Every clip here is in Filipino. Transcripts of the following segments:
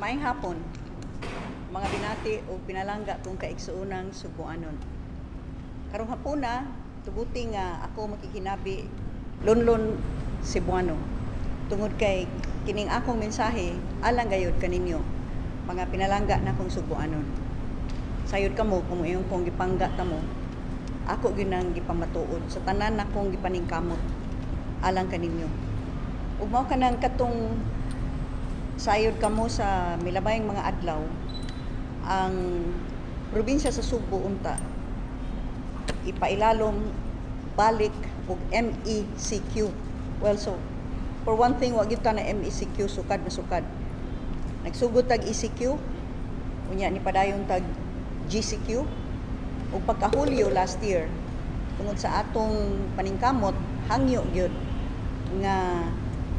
Maayong hapon, mga binati o pinalangga kung kaigsuunang Subuanon. Karong hapuna, tubuti nga ako makikinabi Lunlon Cebuano. Tungod kay kining akong mensahe, alang gayud kaninyo, mga pinalangga na kong Subuanon. Sayod kamo kung iyong kong gipangga kamo, ako ginang gipamatuod sa tanan na kong gipaningkamot alang kaninyo. Ug mao kanang katong sayod kamo sa milabayng mga adlaw, ang probinsya sa Subo unta ipailalom balik og MECQ. Well, so for one thing, wag gyud ta na MECQ sukad na sukad. Nagsugod tag ECQ, unya ni padayon tag GCQ. Ug pagka-Hulyo last year, tungod sa atong paningkamot, hangyo gyud nga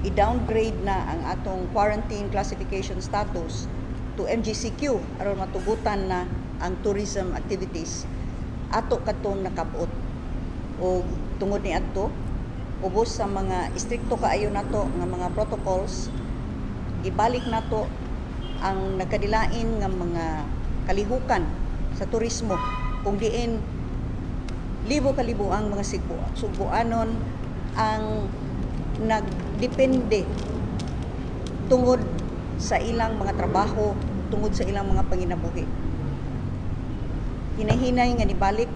i-downgrade na ang atong quarantine classification status to MGCQ aron matugutan na ang tourism activities ato kadtong nakabot. O tungod ni adto, ubos sa mga istrikto kaayo nato nga mga protocols, ibalik nato ang nagkadilain nga mga kalihukan sa turismo kung diin libo-kalibo ang mga Subuanon ang nagdepende tungod sa ilang mga trabaho, tungod sa ilang mga panginabuhi. Hinahinay nga nibalik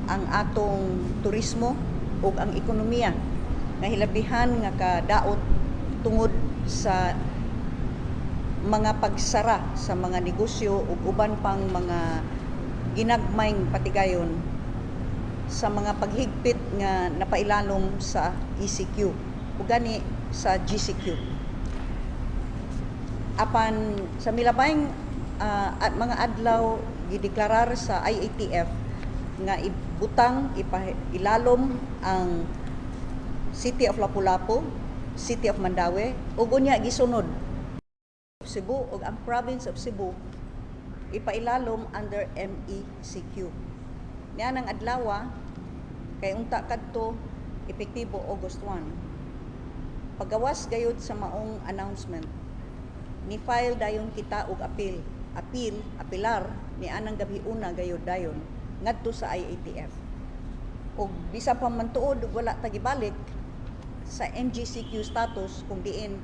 ang atong turismo ug ang ekonomiya nga hilabihan nga kadaot tungod sa mga pagsara sa mga negosyo ug uban pang mga ginagmayng patigayon sa mga paghigpit nga napailalom sa ECQ ug gani sa GCQ. Apan sa milabayng mga adlaw gideklarar sa IATF nga ibutang ilalom ang City of Lapu-Lapu, City of Mandaue ug unya gisunod Cebu ug ang Province of Cebu ipailalom under MECQ. Niya nang adlaw kay unta kadto epektibo August 1. Pagawas gayud sa maong announcement, ni file dayon kita og apilar ni anang gabi una gayud dayon ngadto sa IATF. Og bisan pa man tuod wala tagibalik sa MGCQ status kung diin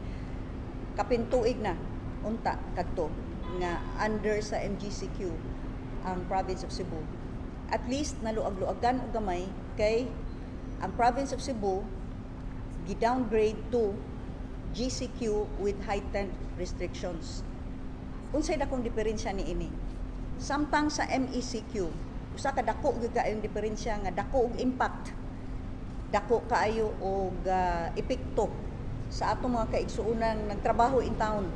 kapintuig na unta kadto nga under sa MGCQ ang Province of Cebu. At least naluag-luagan og gamay kay ang Province of Cebu gi-downgrade to GCQ with heightened restrictions. Unsay dakong diferensya ni ini? Samtang sa MECQ, usa ka dako gyud kaayo diferensya nga dako og impact, dako kaayo og epekto sa atong mga kaigsuunang nagtrabaho in town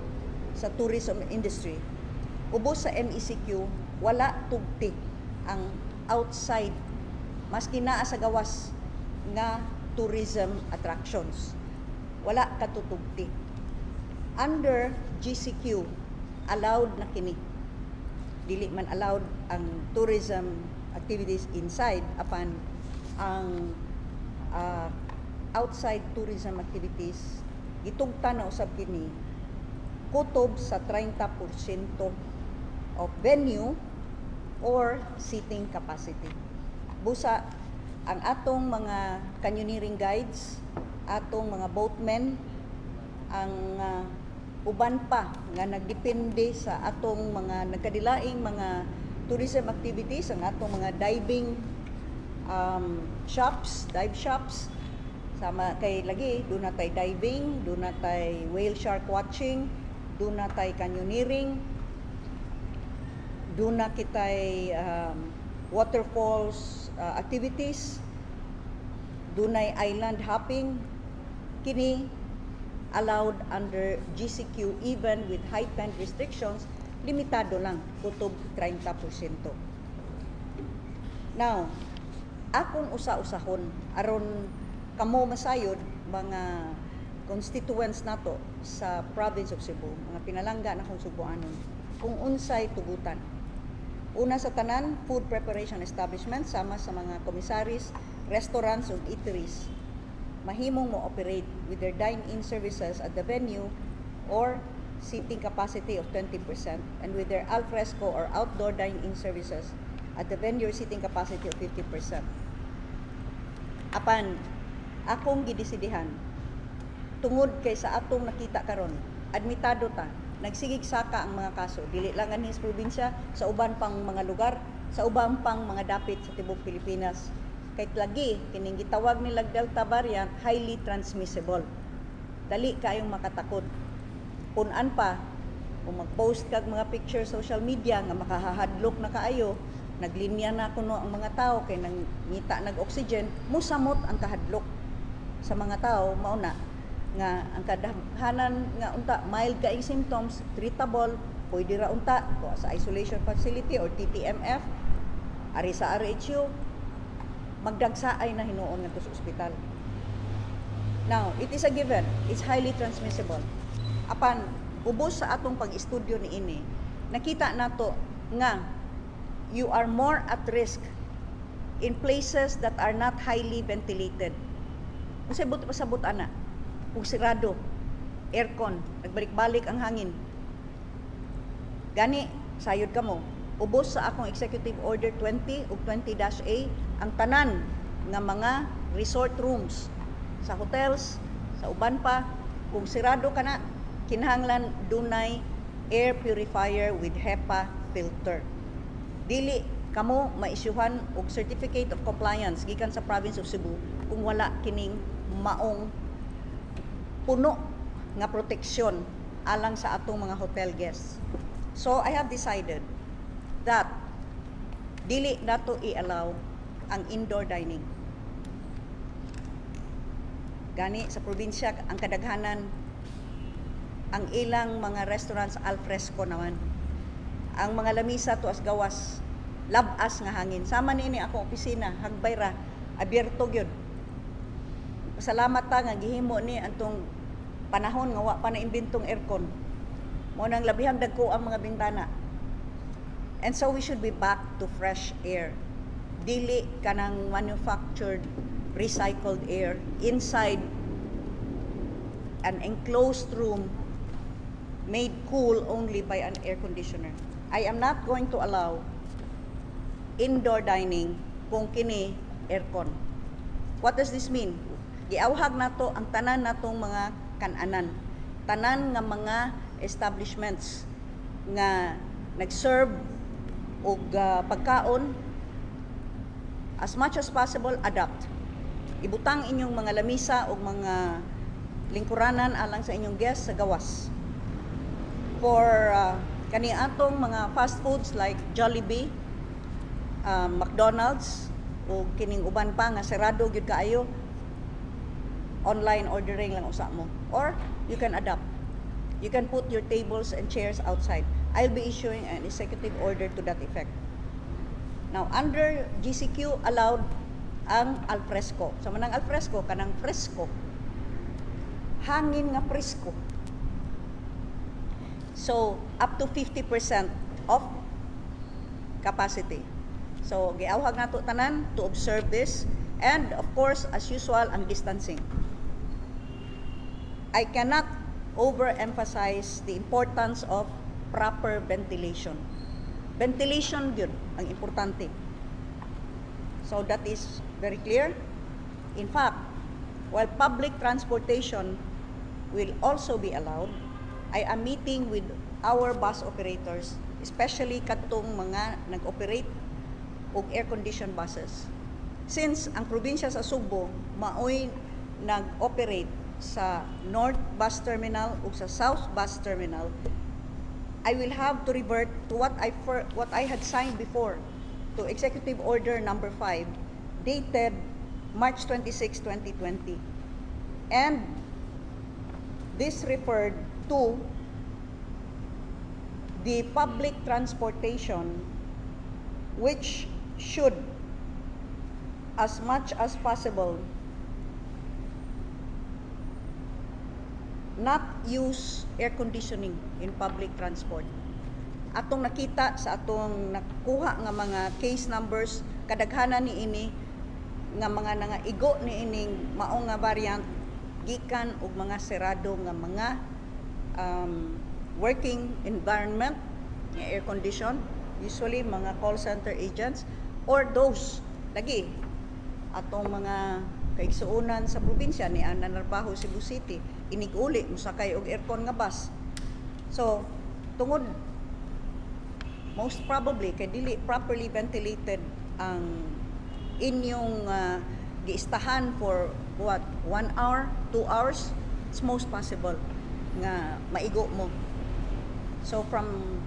sa tourism industry. Ubos sa MECQ, wala tugti ang outside maski naa sa gawas nga tourism attractions. Wala katutugti. Under GCQ, allowed na kini. Dili man allowed ang tourism activities inside apan ang outside tourism activities gitugtan na usab kini kutob sa 30% of venue or seating capacity. Busa ang atong mga canyoneering guides, atong mga boatmen, ang uban pa nga nagdepende sa atong mga nagkadilaing mga tourism activities, ang atong mga diving dive shops, sama kay lagi doon na tay diving, doon na tay whale shark watching, doon na tay canyoneering, doon na kitay waterfalls activities, dunay island hopping. Kini allowed under GCQ even with heightened restrictions, limitado lang, kutob 30%. Now, akong usa-usahon aron kamo masayod mga constituents nato sa Province of Cebu, mga pinalangga na kong Subuanon, kung unsay tugutan. Una sa tanan, food preparation establishment sama sa mga komisaris, restaurants ug eateries mahimong mo operate with their dine-in services at the venue or seating capacity of 20% and with their al fresco or outdoor dine-in services at the venue seating capacity of 50%. Apan akong gidesidihan tungod kay sa atong nakita karon, admitado ta, nagsigig saka ang mga kaso, dili lang anhi sa probinsya, sa uban pang mga lugar, sa uban pang mga dapit sa tibuok Pilipinas. Kay lagi kining gitawag nila Delta variant highly transmissible. Dali kayong makatakot. Punan pa kung mag-post kag mga picture social media nga makahahadlok na kaayo, naglinya na kuno ang mga tao kay nangita nag-oxygen, musamot ang kahadlok sa mga tao, mauna nga ang kadaghanan nga unta mild kaing symptoms treatable, pwede ra unta sa isolation facility or TTMF, ari sa RHU magdagsaay na hinuon ngadto sa ospital. Now, it is a given, it's highly transmissible. Apan ubos sa atong pag-estudyo niini, nakita nato nga you are more at risk in places that are not highly ventilated. Masabot pasabot ana. Kung sirado, aircon, nagbalik-balik ang hangin. Gani, sayod ka mo. Ubos sa akong Executive Order 20 o 20-A ang tanan nga mga resort rooms sa hotels, sa uban pa, kung sirado ka na, kinahanglan dunay air purifier with HEPA filter. Dili kamo maisyuhan og certificate of compliance gikan sa province of Cebu kung wala kining maong puno nga proteksyon alang sa atong mga hotel guests. So I have decided that dili nato i-allow ang indoor dining. Gani sa probinsya ang kadaghanan ang ilang mga restaurants al fresco naman. Ang mga lamisa tuas gawas, labas nga hangin. Sama niini akong opisina, hagbay ra, abierto gyud. Salamat ta nga gihimo ni antong panahon nga wa pa na imbentong aircon. Mo nang labihang dagko ang mga bintana. And so we should be back to fresh air. Dili kanang manufactured recycled air inside an enclosed room made cool only by an air conditioner. I am not going to allow indoor dining kung kini aircon. What does this mean? Giawhag nato ang tanan natong mga kananan, tanan nga mga establishments nga nag-serve og pagkaon, as much as possible adapt. Ibutang inyong mga lamisa o mga lingkuranan alang sa inyong guests sa gawas. For kani atong mga fast foods like Jollibee, McDonald's o kining uban pa nga serado gyud kaayo, online ordering lang usa mo, or you can adapt. You can put your tables and chairs outside. I'll be issuing an executive order to that effect. Now, under GCQ allowed ang al fresco. Sa manang al fresco kanang fresco, hangin nga presko. So up to 50% of capacity. So giawhag nato tanan to observe this, and of course as usual ang distancing. I cannot overemphasize the importance of proper ventilation. Ventilation yun ang importante. So that is very clear. In fact, while public transportation will also be allowed, I am meeting with our bus operators, especially katong mga nag-operate og air-conditioned buses. Since ang probinsya sa Subo maoy nag-operate sa North Bus Terminal o sa South Bus Terminal, I will have to revert to what I had signed before, to Executive Order number 5, dated March 26, 2020. And this referred to the public transportation which should, as much as possible, not use air conditioning in public transport. Atong nakita sa atong nakuha nga mga case numbers, kadaghanan ni ini nga mga nangaigo ni ining maong nga variant gikan og mga serado nga mga working environment, air condition, usually mga call center agents, or those, lagi, atong mga kaigsuunan sa probinsya ni ang nanarbaho Cebu City, iniguli, musakay og aircon nga bus. So, tungod, most probably, kay dili properly ventilated ang inyong giistahan for what, 1 hour, 2 hours, it's most possible nga maigo mo. So from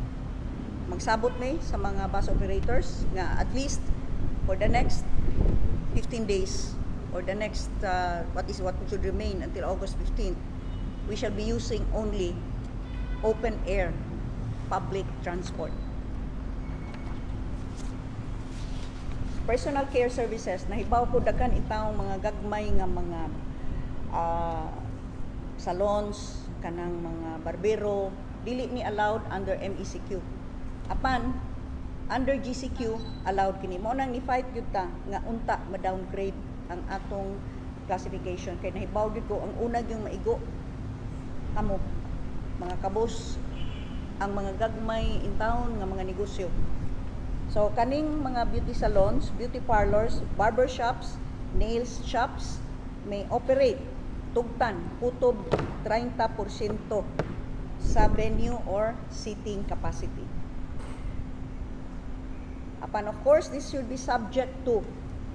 magsabot may sa mga bus operators nga at least for the next 15 days or the next what should remain until August 15th, we shall be using only open air public transport. Personal care services, nahibaw ko daghan itawong mga gagmay nga mga salons, kanang mga barbero, dili ni allowed under MECQ. Apan, under GCQ, allowed kini. Mo nang ni-fight yun ta, nga unta ma-downgrade ang atong classification. Kaya nahibaw yun ko, ang unag yung maigo, kamo, mga kabos, ang mga gagmay in town nga mga negosyo. So, kaning mga beauty salons, beauty parlors, barber shops, nails shops, may operate tugtan, kutob 30% sa venue or seating capacity. Upon, of course, this should be subject to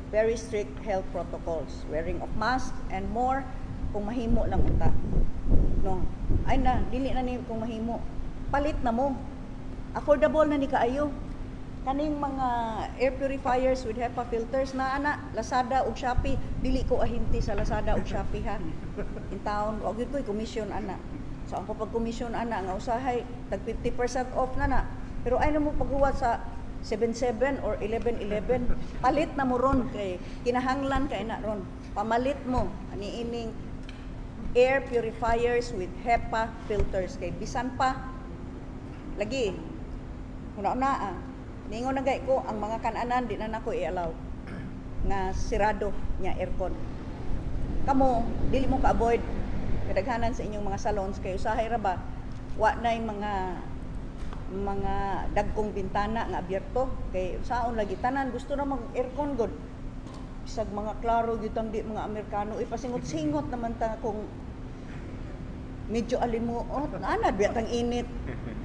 very strict health protocols, wearing of mask and more kung mahimo lang unta. No, ay na, dili na ni kung mahimo. Palit na mo. Affordable na ni kaayo. Kaning mga air purifiers with HEPA filters na ana, Lazada ug Shopee, dili ko ahinti sa Lazada ug Shopee ha. In town, og gyud ko'y commission ana. So ang pag-commission ana nga usahay tag 50% off na na. Pero ay na mo paghuwat sa 7-7 or 11-11, palit na mo ron kay kinahanglan kay na ron. Pamalit mo ani ining air purifiers with HEPA filters kay bisan pa lagi una-una ningon na gay ko ang mga kananan di na nako i-allow nga sirado nya aircon. Kamo dili mo ka-avoid kadaghanan sa inyong mga salons kay usahay ra ba wa nay mga dagkong bintana nga abyerto kay saon lagi tanan gusto na mag aircon god. Bisag mga klaro gyud ang di mga Amerikano ipasingot-singot naman ta kung medyo alimuot ana biya tang init.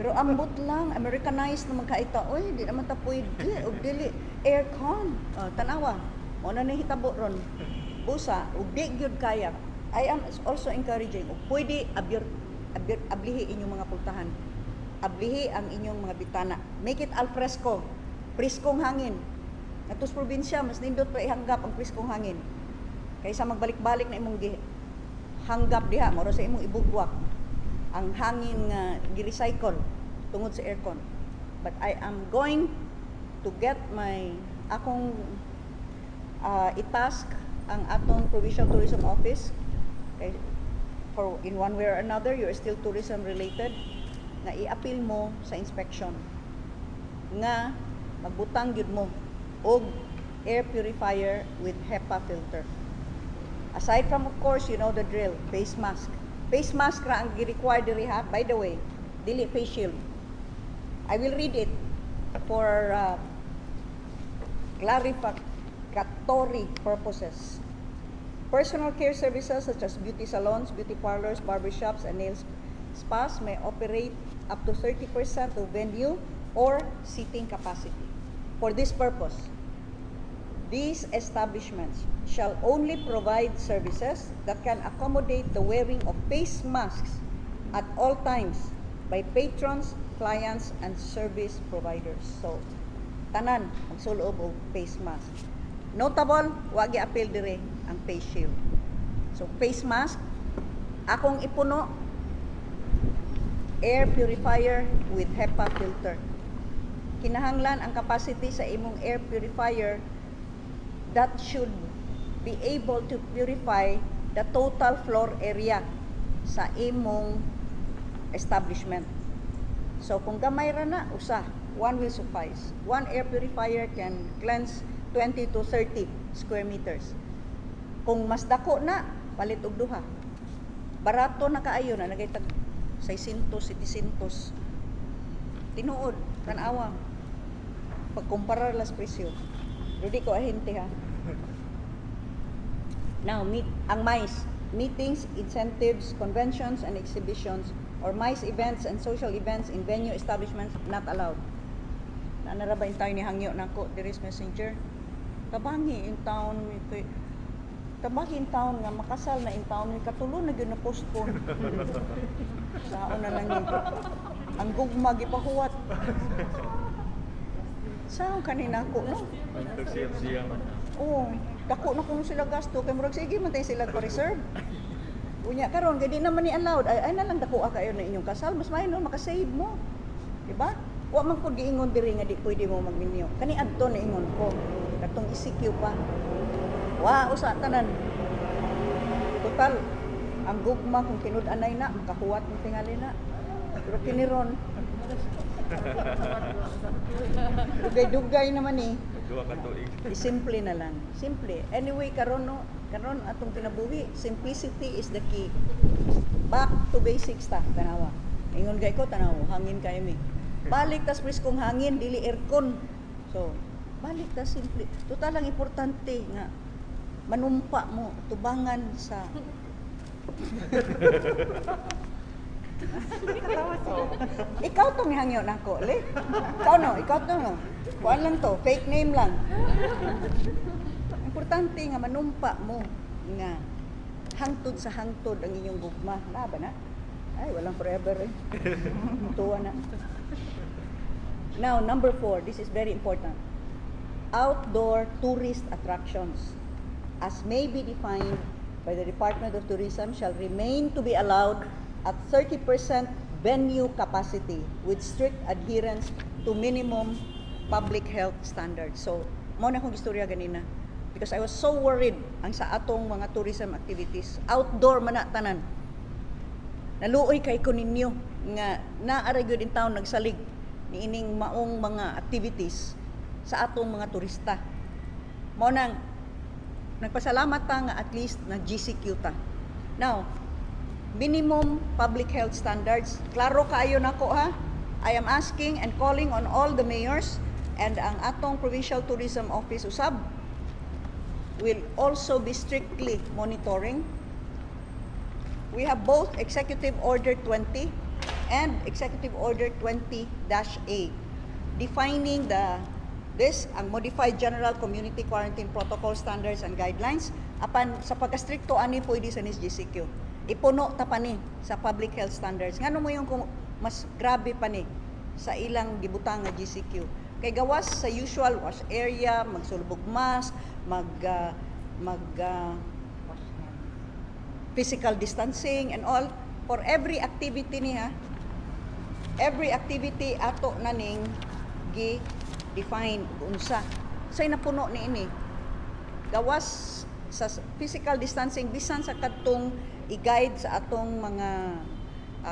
Pero ambot lang, Americanized naman kaita. Oy, di naman ta pwede. Og dili aircon. Tanawa. Mo na ni hitabo ron. Busa, og di gyud kaya. I am also encouraging. Og pwede ablihi inyong mga pultahan. Ablihi ang inyong mga bitana. Make it al fresco. Preskong hangin. Atos probinsya mas nindot pa ihanggap ang preskong hangin. Kaysa magbalik-balik na imong hanggap diha moro sa imong ibugwak ang hangin nga gi-recycle tungod sa aircon. But I am going to get my akong itask ang atong Provincial Tourism Office okay, for in one way or another you are still tourism related nga i-appeal mo sa inspection nga magbutang gyud mo og air purifier with HEPA filter. Aside from, of course, you know the drill, face mask. Face mask ra ang gi-require diri ha. By the way, dili face shield. I will read it for clarificatory purposes. Personal care services such as beauty salons, beauty parlors, barbershops, and nail spas may operate up to 30% of venue or seating capacity. For this purpose, these establishments shall only provide services that can accommodate the wearing of face masks at all times by patrons, clients, and service providers. So, tanan ang suloob og face mask. Notable, wag i-appeal dire ang face shield. So, face mask, akong ipuno, air purifier with HEPA filter. Kinahanglan ang capacity sa imong air purifier that should be able to purify the total floor area sa imong establishment. So kung gamay ra na, usa, one will suffice. One air purifier can cleanse 20 to 30 square meters. Kung mas dako na, palit og duha. Barato na kaayo na nagay tag 600, 700. Tinuod, tanawa. Pagkumparar las presyo. Pero di ko ahente ha. Now, ang MICE, meetings, incentives, conventions, and exhibitions, or MICE events and social events in venue establishments not allowed. Naanara ba yung tayo ni hangyo na ko, there is messenger? Tabangi in town, tabagi in town nga makasal na in town, may katulo na yun na postpone. Saan na lang yun. Ang gugma, gipahuwat. Saan kanina ko, no? Siya man. Oo, dako na kung sila gasto, kay murag sige man tayo sila pa-reserve. Unya karon gadi naman ni allowed, ay na lang dako kayo na inyong kasal, mas may no makasave mo. Di ba? Wa man pud giingon diri nga di pwede mo magminyo. Kani adto na ingon ko, katong ECQ pa. Wa usa tanan. Total ang gugma kung tinud-anay na makahuwat mo tingali na. Pero kiniron dugay-dugay naman eh. Duha ka tuig. Simple na lang. Simple. Anyway, karon atong kinabuhi, simplicity is the key. Back to basics ta, tanawa. Ingon gay ko tanaw, hangin kayo mi. Balik tas kung hangin dili aircon. So, balik ta simple. Total lang importante nga manumpa mo tubangan sa ikaw tong hangyo nako, le. Ikaw to no. Kuan lang to, fake name lang. Importante nga manumpa mo nga hangtod sa hangtod ang inyong gugma. Na ba na? Ay, walang forever eh. Tuwa na. Now, number 4, this is very important. Outdoor tourist attractions, as may be defined by the Department of Tourism, shall remain to be allowed at 30% venue capacity with strict adherence to minimum public health standards. So, mo na akong istorya ganina. Because I was so worried ang sa atong mga tourism activities. Outdoor man na tanan. Naluoy kay ko ninyo nga naara gyud in town nagsalig ni ining maong mga activities sa atong mga turista. Mo nang nagpasalamat ta nga at least na GCQ ta. Now, minimum public health standards. Klaro kaayo nako ha. I am asking and calling on all the mayors and ang atong Provincial Tourism Office usab will also be strictly monitoring. We have both Executive Order 20 and Executive Order 20-A defining this ang modified general community quarantine protocol standards and guidelines apan sa pagka-stricto ani pwede sa NIS-GCQ. Ipuno ta pa ni sa public health standards. Ngano mo yung mas grabe pa ni sa ilang gibutang nga GCQ. Kay gawas sa usual wash area, magsulbog mask, physical distancing and all for every activity niya. Every activity ato na ning gi-define unsa. Say napuno ni ini. Gawas sa physical distancing bisan sa kadtong i-guide sa atong mga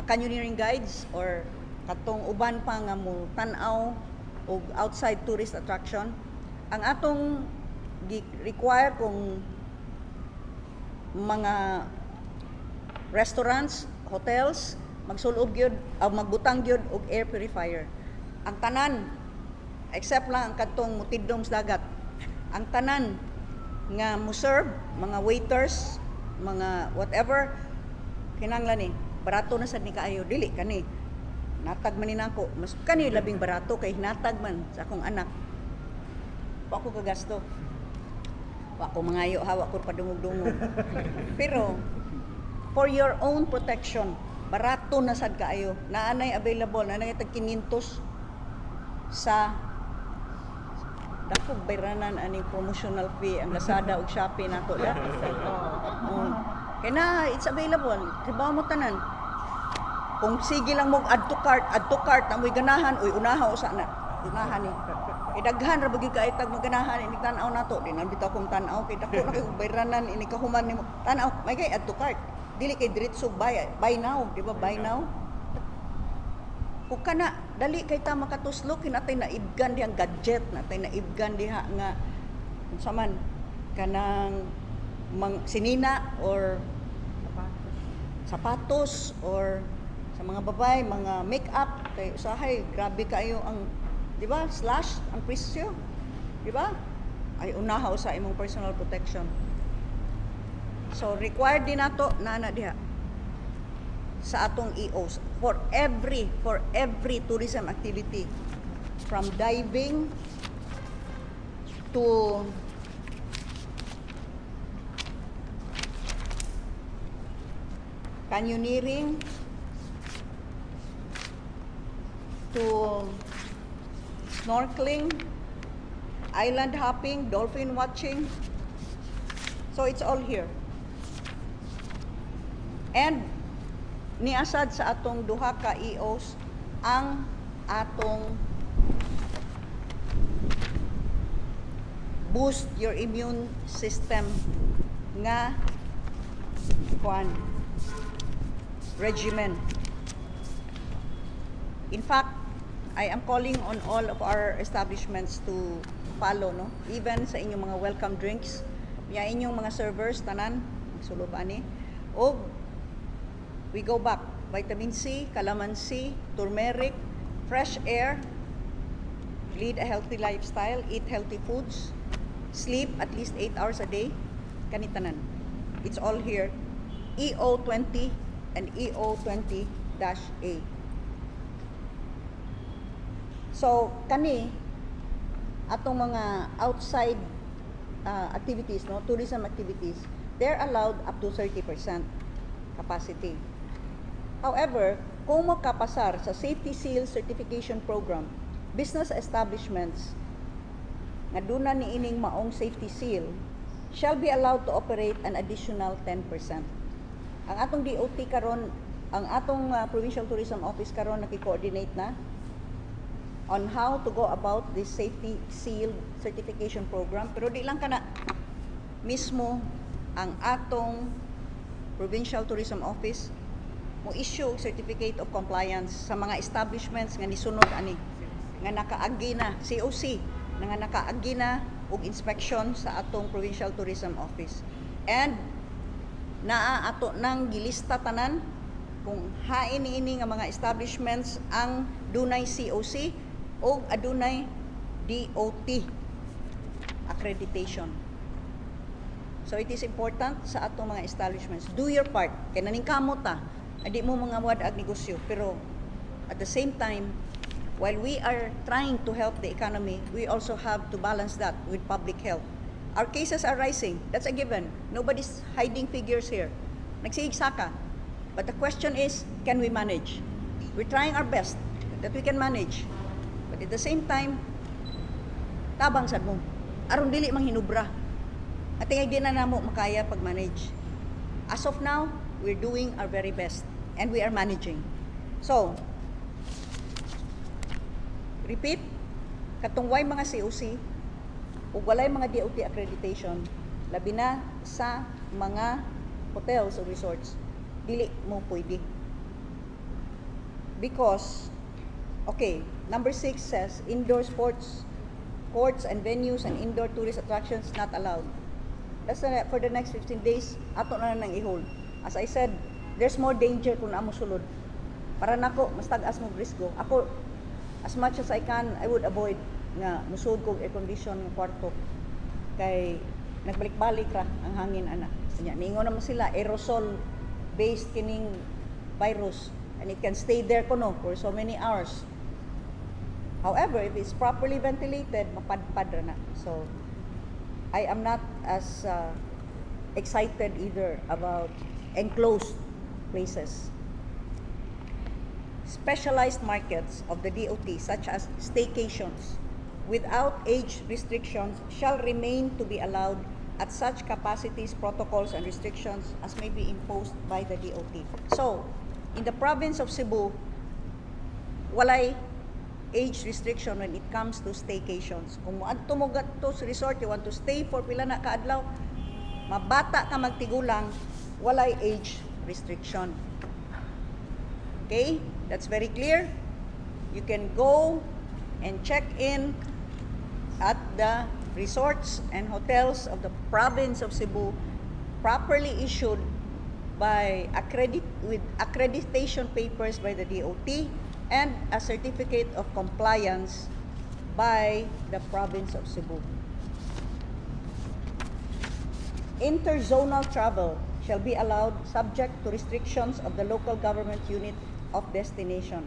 canyoneering guides or katong uban pa nga mo tan-aw og outside tourist attraction, ang atong require kung mga restaurants, hotels magsulob gyud magbutang gyud og air purifier. Ang tanan except lang ang kadtong mutidom sa dagat. Ang tanan nga mo serve mga waiters, mga whatever kinanglan ni barato na sad ni kaayo dili kani natag man ni nako mas kani labing barato kay natag man sa akong anak wa ko kagasto wa ko mangayo hawa ko padungog-dungog pero for your own protection barato na sad kaayo naanay available naanay tag 500 sa dako bayranan ani promotional fee ang Lazada ug Shopee nako da. Kaya na it's available. Diba mo tanan? Kung sige lang mo add to cart na mo'y ganahan uy unaha usa na. Unahan ni. Idaghan ra bagi ka itag maganahan ini tan-aw nato din bitaw kong tan-aw kay dako na kay bayranan ini kahuman nimo. Tan-aw may kay add to cart. Dili kay diretso buy now, di ba? Buy now. Kung kana dali kay ta makatuslok kinatay na ibgan dihang gadget natay na ibgan diha nga unsa man kanang sinina or sapatos or Sa mga babae, mga make-up, kay usahay, grabe kayo ang, di ba, slash ang presyo. Di ba? Ay unahaw sa imong personal protection. So required din nato na diha sa atong EOs for every tourism activity, from diving to canyoneering to snorkeling, island hopping, dolphin watching. So it's all here. And niasad sa atong duha ka EOs ang atong boost your immune system nga regimen. In fact, I am calling on all of our establishments to follow, no? Even sa inyong mga welcome drinks, ya inyong mga servers tanan magsulod ani, o we go back, vitamin C, calamansi, turmeric, fresh air, lead a healthy lifestyle, eat healthy foods, sleep at least 8 hours a day, kanitanan. It's all here. EO20 and EO20-A. So, kani, atong mga outside activities, no, tourism activities, they're allowed up to 30% capacity. However, kung makapasar sa Safety Seal Certification Program, business establishments nga duna ni ining maong safety seal shall be allowed to operate an additional 10%. Ang atong DOT karon, ang atong Provincial Tourism Office karon naki-coordinate na on how to go about this Safety Seal Certification Program, pero di lang kana mismo ang atong Provincial Tourism Office mo issue certificate of compliance sa mga establishments nga nisunod ani, nga nakaagi na COC, nga nakaagi na og inspection sa atong Provincial Tourism Office. And naa ato nang gilista tanan kung hain niini nga mga establishments ang dunay COC o adunay DOT accreditation. So it is important sa atong mga establishments, do your part. Kay naning kamot adi mo mga wad-ag negosyo, pero at the same time, while we are trying to help the economy, we also have to balance that with public health. Our cases are rising. That's a given. Nobody's hiding figures here. Nagsiigsaka. But the question is, can we manage? We're trying our best that we can manage. But at the same time, tabang sad mo. Aron dili mang hinubra. At tingay di na namo makaya pag-manage. As of now, we're doing our very best. And we are managing. So, repeat, katungway mga COC, ug walay mga DOT accreditation, labi na sa mga hotels o resorts, dili mo pwede. Because, okay, number 6 says, indoor sports, courts and venues and indoor tourist attractions not allowed. That's for the next 15 days, ato na nang i-hold. As I said, there's more danger kung amo sulod. Para nako, mas tag-as mo risgo. Ako, as much as I can, I would avoid nga musud kog air condition ng kwarto. Kay nagbalik-balik ra ang hangin ana. Kanya ningon naman sila aerosol based kining virus and it can stay there kuno for so many hours. However, if it's properly ventilated, mapadpad ra na. So I am not as excited either about enclosed places. Specialized markets of the DOT, such as staycations, without age restrictions, shall remain to be allowed at such capacities, protocols, and restrictions as may be imposed by the DOT. So, in the province of Cebu, walay age restriction when it comes to staycations. Kung moadto mo gadto sa resort, you want to stay for pila na ka adlaw, mabata ka magtigulang, walay age restriction. Okay? That's very clear. You can go and check in at the resorts and hotels of the province of Cebu, properly issued by with accreditation papers by the DOT and a certificate of compliance by the province of Cebu. Interzonal travel shall be allowed subject to restrictions of the local government unit of destination.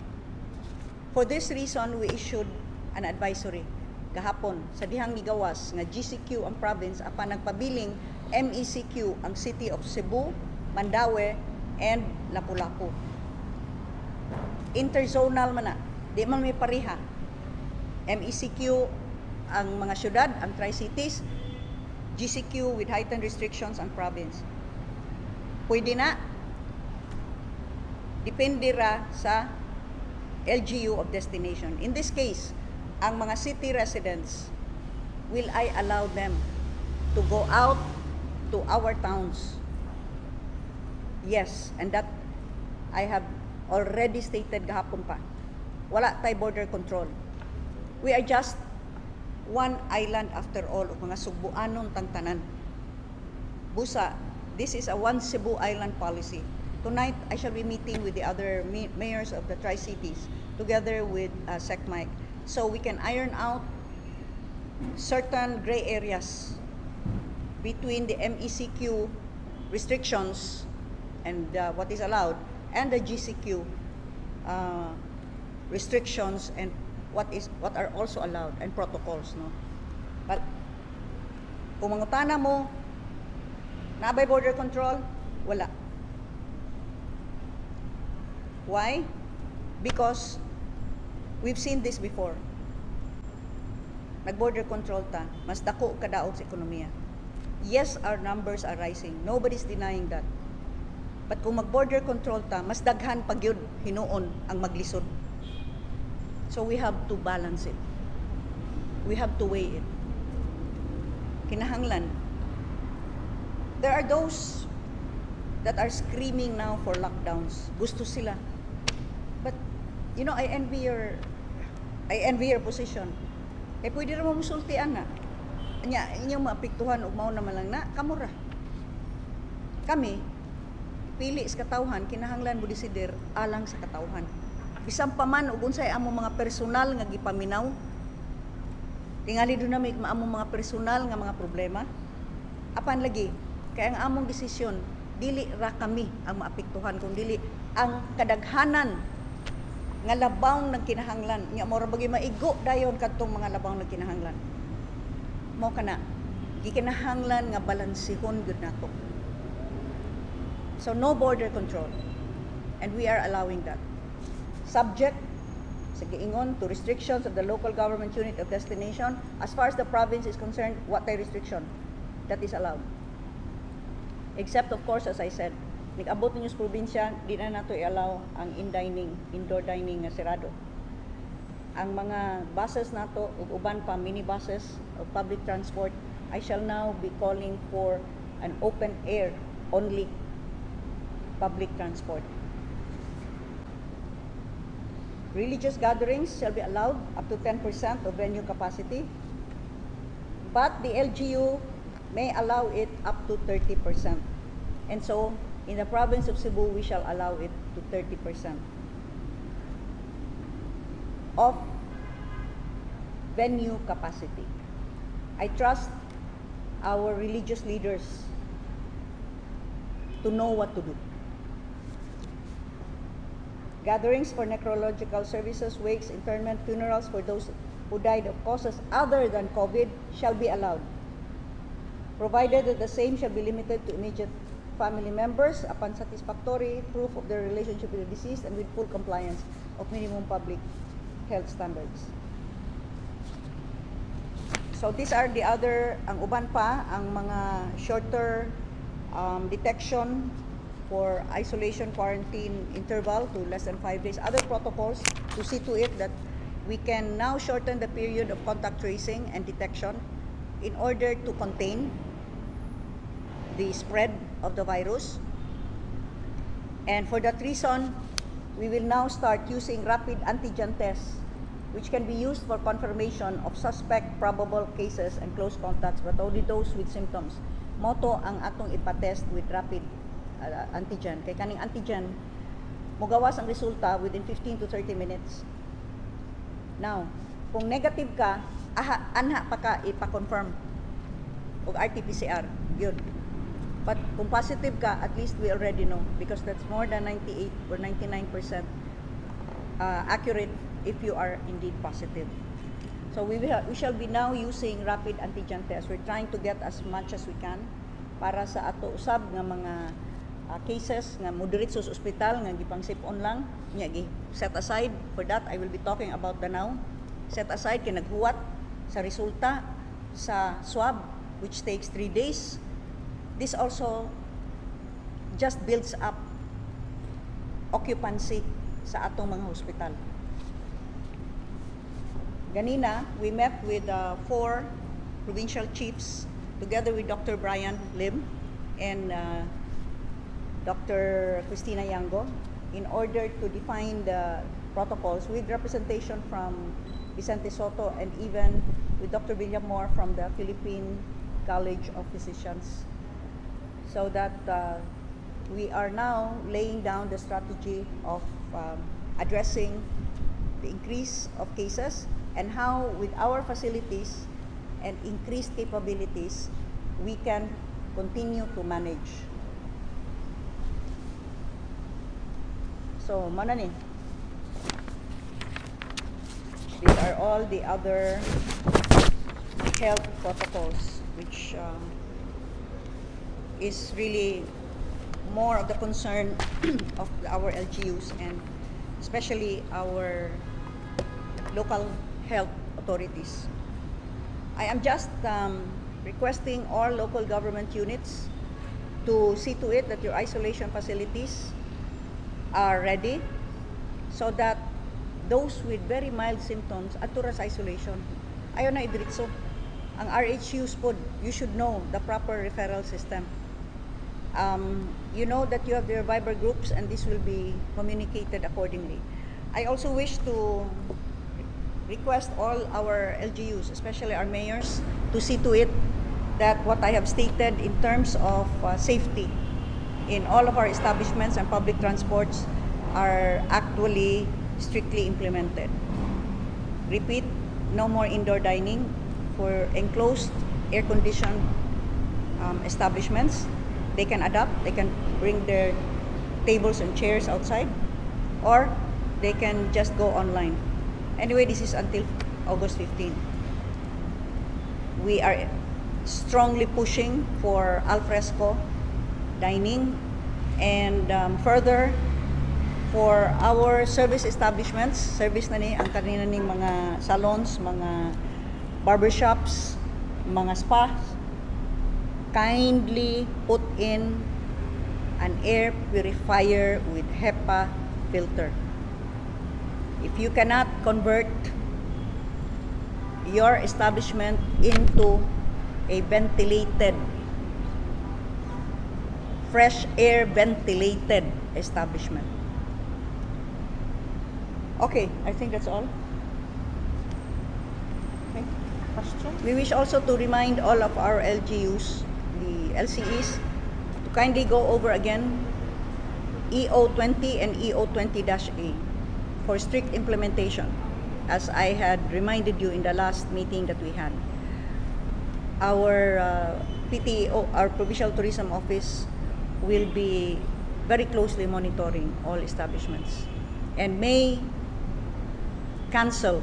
For this reason, we issued an advisory gahapon sa dihang migawas nga GCQ ang province apan nagpabiling MECQ ang City of Cebu, Mandaue, and Lapu-Lapu. Interzonal man na, di man may pareha. MECQ ang mga syudad, ang Tri-Cities, GCQ with heightened restrictions ang province. Pwede na, depende ra sa LGU of destination. In this case, ang mga city residents, will I allow them to go out to our towns? Yes, and that I have already stated gahapon pa. Wala tay border control. We are just one island after all, o mga Subuanon tangtanan. Busa, this is a one Cebu Island policy. Tonight, I shall be meeting with the other mayors of the Tri-Cities together with SECMIC so we can iron out certain gray areas between the MECQ restrictions and what is allowed and the GCQ restrictions and what are also allowed and protocols, no? But kung mangutana mo nabay border control, wala. Why? Because we've seen this before. Nag-border control ta, mas dako kadaog sa ekonomiya. Yes, our numbers are rising. Nobody's denying that. But kung mag-border control ta, mas daghan pag yun hinuon ang maglisod. So we have to balance it. We have to weigh it. Kinahanglan. There are those that are screaming now for lockdowns. Gusto sila. But, you know, I envy your position. Eh, pwede rin mo musultian na. Inyong maapektuhan o mao naman lang na, kamura. Kami, pili sa katawhan, kinahanglan mo desider alang sa katawhan. Bisang paman, ug unsay among mga personal nga gipaminaw, tingali doon namin among mga personal nga mga problema, apan lagi, kaya ang among desisyon, dili ra kami ang maapektuhan, kung dili ang kadaghanan nga labaw ng kinahanglan. Nga mo ra bagi maigo dayon kadtong mga labaw ng kinahanglan. Mo kana, gikinahanglan nga balansihon gud nato. So no border control. And we are allowing that. Subject sa giingon to restrictions of the local government unit of destination. As far as the province is concerned, what ay restriction that is allowed? Except of course, as I said, nag-abot ninyo sa probinsya, di na nato i-allow ang indoor dining nga sirado. Ang mga buses nato, ug uban pa minibuses of public transport, I shall now be calling for an open air only public transport. Religious gatherings shall be allowed up to 10% of venue capacity, but the LGU may allow it up to 30%. And so, in the province of Cebu, we shall allow it to 30% of venue capacity. I trust our religious leaders to know what to do. Gatherings for necrological services, wakes, interment, funerals for those who died of causes other than COVID shall be allowed, provided that the same shall be limited to immediate family members upon satisfactory proof of their relationship with the deceased and with full compliance of minimum public health standards. So these are the other, ang uban pa, ang mga shorter detection for isolation quarantine interval to less than 5 days. Other protocols to see to it that we can now shorten the period of contact tracing and detection in order to contain the spread of the virus. And for that reason, we will now start using rapid antigen tests, which can be used for confirmation of suspect, probable cases, and close contacts, but only those with symptoms. Moto ang atong ipatest with rapid antigen. Kay kaning antigen, mugawas ang resulta within 15 to 30 minutes. Now, kung negative ka, anha pa ka ipa-confirm og RT-PCR, yun. But kung positive ka, at least we already know because that's more than 98 or 99% accurate if you are indeed positive. So we shall be now using rapid antigen test. We're trying to get as much as we can para sa ato usab nga mga cases nga moderate sa ospital nga gipang sip-on lang nya gi set aside. For that, I will be talking about the now. Set aside kay naghuwat sa resulta sa swab which takes 3 days. This also just builds up occupancy sa atong mga hospital. Ganina, we met with 4 provincial chiefs together with Dr. Brian Lim and Dr. Christina Yango in order to define the protocols with representation from Vicente Soto and even with Dr. Villamor from the Philippine College of Physicians, so that we are now laying down the strategy of addressing the increase of cases and how with our facilities and increased capabilities we can continue to manage. So, mana ni? These are all the other health protocols which is really more of the concern of our LGUs and especially our local health authorities. I am just requesting all local government units to see to it that your isolation facilities are ready so that those with very mild symptoms atura sa isolation. Ayaw na idiritso. Ang RHUs po, you should know the proper referral system. You know that you have their Viber groups and this will be communicated accordingly. I also wish to request all our LGUs, especially our mayors, to see to it that what I have stated in terms of safety in all of our establishments and public transports are actually strictly implemented. Repeat, no more indoor dining for enclosed, air-conditioned establishments. They can adapt, they can bring their tables and chairs outside, or they can just go online. Anyway, this is until August 15. We are strongly pushing for al fresco dining and further for our service establishments, service na ni ang kanina ning mga salons, mga barbershops, mga spas, kindly put in an air purifier with HEPA filter. If you cannot convert your establishment into a ventilated, fresh air ventilated establishment. Okay, I think that's all. Okay. Question? We wish also to remind all of our LGUs, the LCEs, to kindly go over again EO20 and EO20-A for strict implementation, as I had reminded you in the last meeting that we had. Our PTO, our Provincial Tourism Office, will be very closely monitoring all establishments and may cancel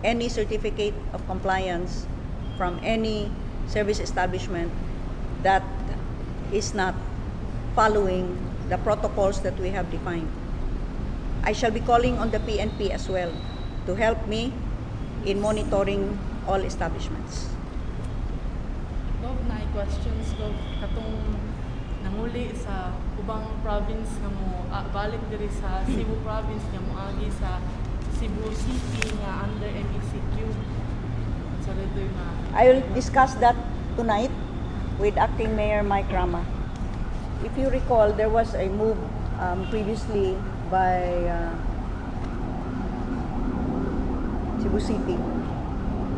any certificate of compliance from any service establishment that is not following the protocols that we have defined. I shall be calling on the PNP as well to help me in monitoring all establishments. Gov, na questions, Gov, katong nanguli sa ubang province nga mo balik diri sa Cebu province nga mo agi sa Cebu City nga under MECQ. So dito na I will discuss that tonight with Acting Mayor Mike Rama. If you recall, there was a move previously by Cebu City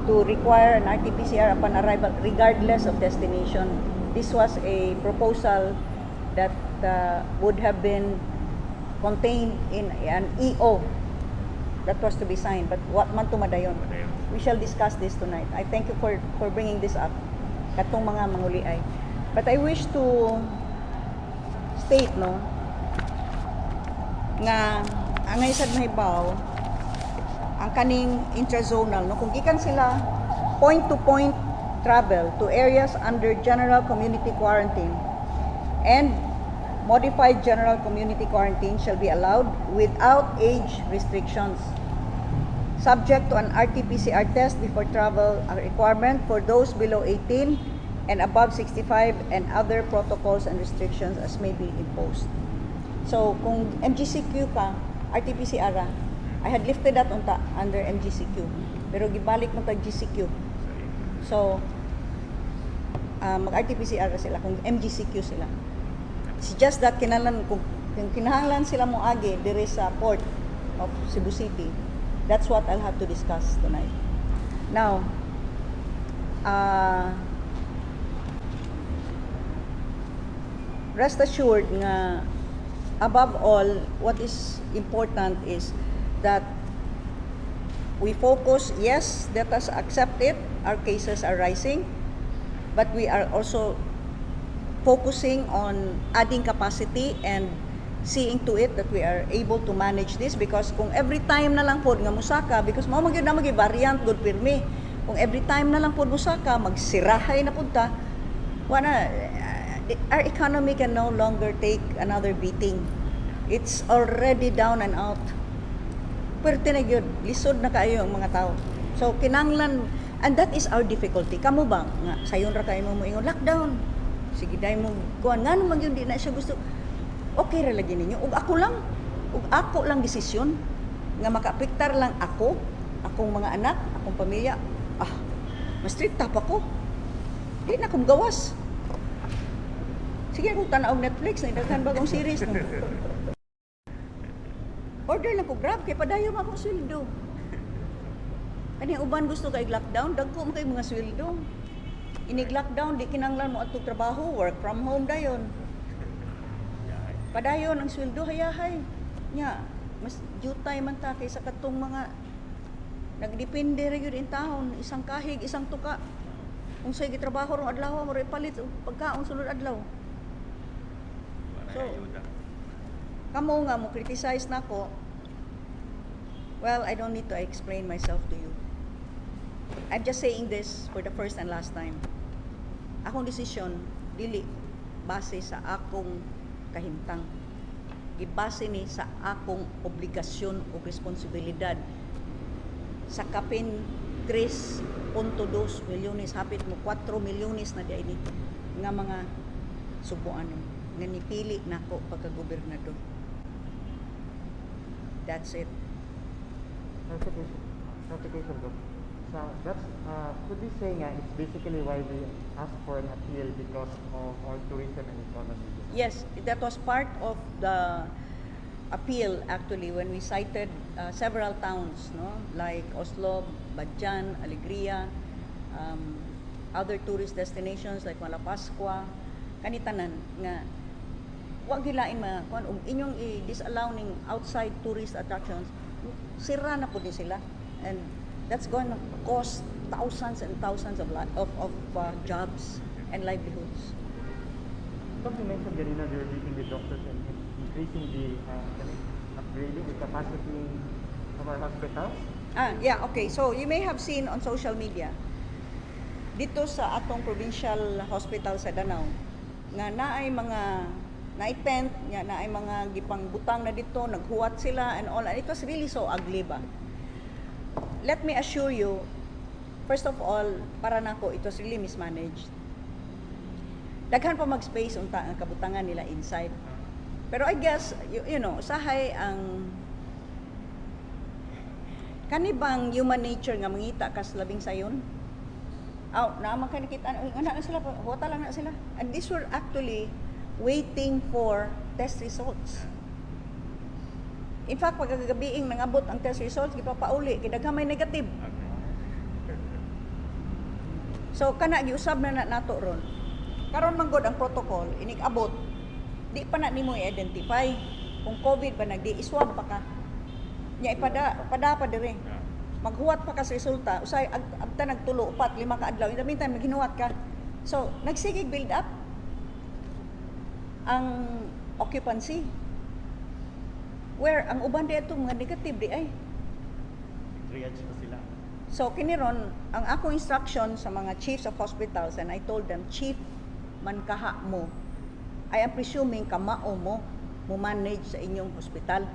to require an RT-PCR upon arrival regardless of destination. This was a proposal that would have been contained in an EO that was to be signed. But what man tumadayon? We shall discuss this tonight. I thank you for bringing this up. Katong mga manguliay. But I wish to state no nga angay sad mahibaw ang kaning intrazonal no kung gikan sila point to point travel to areas under general community quarantine and modified general community quarantine shall be allowed without age restrictions, subject to an RT-PCR test before travel, a requirement for those below 18 and above 65, and other protocols and restrictions as may be imposed. So, kung MGCQ ka, RT-PCR ra, I had lifted that under MGCQ, pero gibalik mo tag GCQ. So, mag-RT-PCR sila kung MGCQ sila. It's just that kung kinahanglan sila mo agi dire sa port of Cebu City, that's what I'll have to discuss tonight. Now, rest assured nga above all, what is important is that we focus, yes, let us accept it, our cases are rising, but we are also focusing on adding capacity and seeing to it that we are able to manage this, because kung every time na lang po nga musaka, because mao magyud na variant good pirmi, kung every time na lang po musaka magsirahay na punta, wala, our economy can no longer take another beating. It's already down and out. Pero tinagyod, lisod na kayo ang mga tao. So kinanglan, and that is our difficulty. Kamu ba nga sayon ra kayo mo ingon lockdown, sige dai mo kuan ngano man yun di na siya gusto, okay ra lagi ninyo ug ako lang desisyon nga makaapektar lang ako, akong mga anak, akong pamilya. Mas strict pa ko, di na akong gawas. Sige akong tanaw Netflix na daghan bagong series no. Order lang ko Grab kay padayon akong sweldo. Kani uban gusto kay lockdown, dagko mo kay mga sweldo. Inig lockdown di kinanglan mo atong trabaho, work from home dayon. Padayon ang sweldo hayahay. Nya, mas jutay man ta kaysa katong mga nagdepende ra gyud in town, isang kahig, isang tuka. Kung say gitrabaho rong adlaw mo palit pagkaon sunod adlaw. So, kamo nga mo criticize nako. Well, I don't need to explain myself to you. I'm just saying this for the first and last time. Akong desisyon dili base sa akong kahimtang. Gibase ni sa akong obligasyon o responsibilidad sa kapin 3.2 milyones, hapit mo 4 milyones na diay ni nga mga subuan nga nipili nako pagka-gobernador. That's it. Clarification, Doc. So that's could we say nga it's basically why we asked for an appeal because of our tourism and economy. Yes, that was part of the appeal actually when we cited several towns, no, like Oslo, Badjan, Alegria, other tourist destinations like Malapascua, kanitanan nga wa gilain ma kun inyong i-disallow ning outside tourist attractions, sira na pud ni sila, and that's going to cost thousands and thousands of jobs and livelihoods. But you mentioned kanina you're meeting with doctors and increasing the upgrading the capacity of our hospitals. Yeah, okay. So you may have seen on social media dito sa atong provincial hospital sa Danau nga naay mga tent, naay mga gipang butang na dito, naghuwat sila and all. And it was really so ugly ba. Let me assure you, first of all, para nako it was really mismanaged. Daghan pa mag-space unta ang kabutangan nila inside. Pero I guess, you know, usahay ang kanibang human nature nga mangita kas labing sayon. Naman ka nakita, na sila, wata lang na sila. And these were actually waiting for test results. In fact, pagkagabiing nangabot ang test results, gipapauli, kidaghan may negative. So, kana giusab na nato ron. Karon man gud ang protocol, inig-abot, Di pa na nimo i-identify kung COVID ba nagdi-iswab pa ka. Nya pada pa dire. Maghuwat pa ka sa resulta, usay agta nagtulo, 4, 5 ka adlaw. In the meantime, naghinuwat ka. So, nagsigig build up ang occupancy. Where ang uban di ato mga negative di ay. Triage pa sila. So, kiniron, ang akong instruction sa mga chiefs of hospitals, and I told them, Chief, mankaha mo, I am presuming kamao mo manage sa inyong hospital.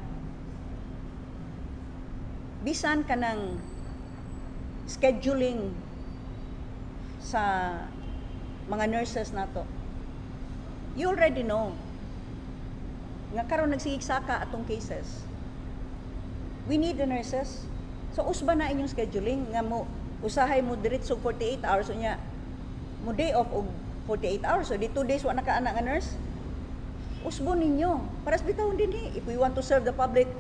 Bisan ka ng scheduling sa mga nurses nato. You already know nga karon nagsigsaka atong cases. We need the nurses. So usba na inyong scheduling nga mo usahay mo diretso 48 hours unya mo day off og 48 hours so di 2 days wa nakaana nga nurse. Usbo ninyo para sa bitawon dinhi if we want to serve the public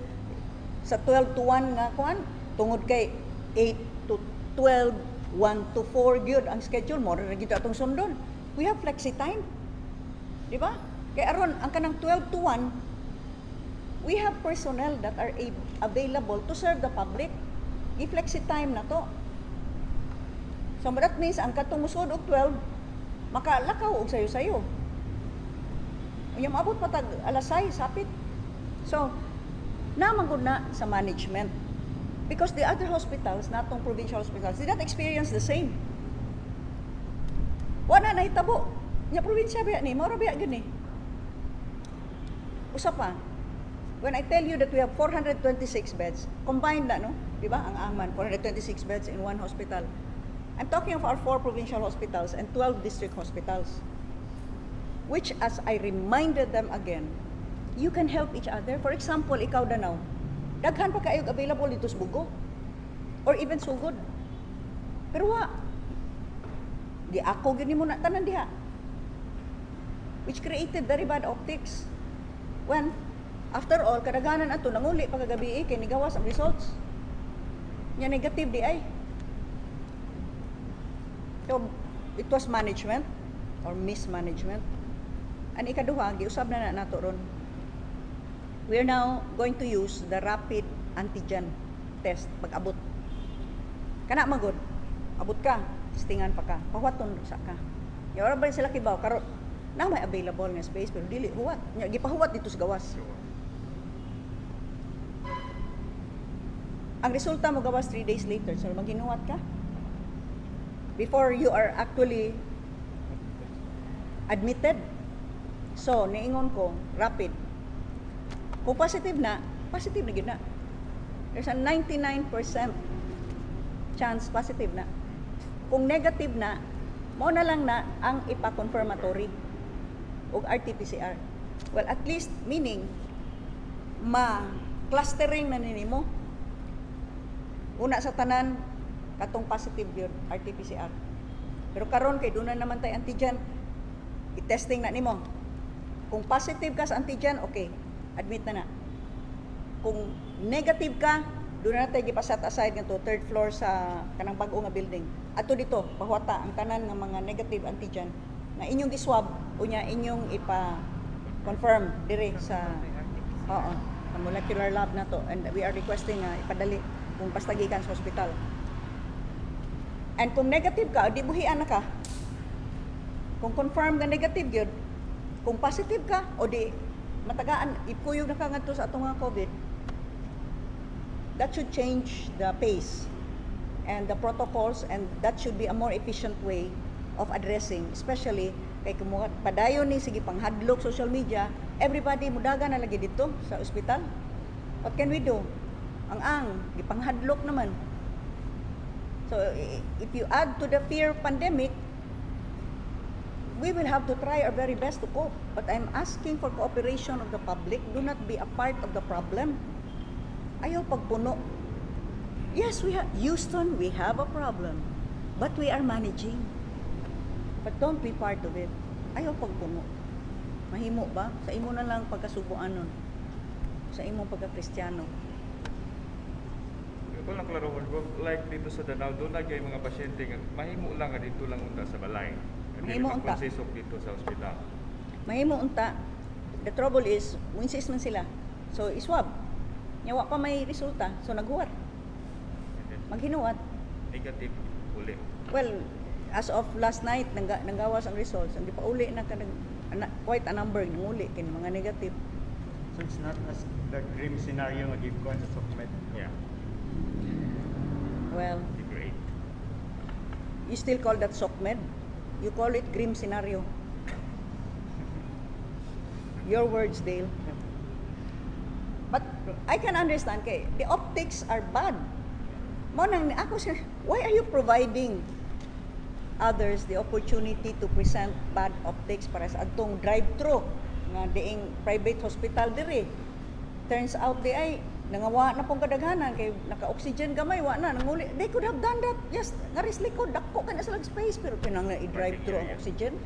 sa 12 to 1 nga kuan tungod kay 8 to 12 1 to 4 gyud ang schedule mo ra gid atong sundon. We have flexi time. Di ba? Kay aron ang kanang 12 to 1 we have personnel that are available to serve the public. I-flexi time na to. So that means ang katong musod og 12 makalakaw og sayo-sayo. Unya maabot pa tag alas 6 sapit. So naman gud na sa management. Because the other hospitals, natong provincial hospitals, did not experience the same. Wala na hitabo. Nya probinsya ba ni, mao ra ba gani. Usa pa. When I tell you that we have 426 beds, combined na no, di ba? Ang Aman 426 beds in one hospital. I'm talking of our 4 provincial hospitals and 12 district hospitals. Which as I reminded them again, you can help each other. For example, ikaw Danau, daghan pa kayo available dito sa Bugo or even Sugod. Pero wa di ako gini mo na tanan diha. Which created very bad optics. When after all kadaghanan ato nanguli pagagabi kay nigawas ang results. Nya negative di ay. So it was management or mismanagement. And ikaduha giusab na nato ron. We are now going to use the rapid antigen test pag-abot. Kana magod. Abot ka, testingan pa ka. Pahuwaton sa ka. Ya ora ba sila kibaw karon na may available nga space pero dili huwat. Nya gipahuwat dito sa gawas. Ang resulta mo gawas 3 days later. So maghinuwat ka. Before you are actually admitted. So, niingon ko, rapid. Kung positive na gid na. There's a 99% chance positive na. Kung negative na, mo na lang na ang ipa-confirmatory o RT-PCR. Well, at least, meaning, ma-clustering na ninimo. Una sa tanan, katong positive yun, RT-PCR. Pero karon kay doon na naman tayo antigen, i-testing na nimo. Kung positive ka sa antigen, okay, admit na na. Kung negative ka, doon na tayo gipaset aside nga to, 3rd floor sa kanang bag-o nga building. Ato dito, pahuwata ang tanan ng mga negative antigen na inyong giswab o nya inyong ipa-confirm dire sa sa molecular lab na to. And we are requesting ipadali kung pastagikan sa hospital. And kung negative ka, di buhian na ka. Kung confirm nga negative yun, kung positive ka, o di matagaan, ipuyog na ka nga to sa atong mga COVID, that should change the pace and the protocols, and that should be a more efficient way of addressing, especially kay kung padayon ni sige panghadlok social media, everybody mudaga na lagi dito sa ospital. What can we do? Ang gipanghadlok naman. So if you add to the fear pandemic, we will have to try our very best to cope. But I'm asking for cooperation of the public. Do not be a part of the problem. Ayaw pagpuno. Yes, Houston, we have a problem. But we are managing. But don't be part of it. Ayaw pagpuno. Mahimo ba? Sa imo na lang pagkasubuan nun. Sa imo pagka-Kristiyano. Kung lang klaro ko, like dito sa Danau, doon na kayo mga pasyente nga, mahimo lang nga dito lang unta sa balay. Mahimo unta. Pagkonsisok dito sa ospital. Mahimo unta. the trouble is, insist man sila. So, iswab. Yawa pa may resulta. So, naghuwat. And then Maghinuwat. negative uli. Well, as of last night, nanggawas ang results. Hindi pa uli na quite a number ng uli kin mga negative. So it's not as the grim scenario nga give ko sa SOCMED. Yeah. Well, Great. you still call that SOCMED? You call it grim scenario. Your words, Dale. But I can understand kay the optics are bad. Mo nang ako siya, why are you providing others the opportunity to present bad optics para sa adtong drive-thru nga diing private hospital diri? Turns out di ay nangawa na pong kadaghanan kay naka-oxygen gamay wa na nanguli. They could have done that. Yes, ngaris likod dako ka na sa space pero kinahanglan i-drive-thru ang oxygen.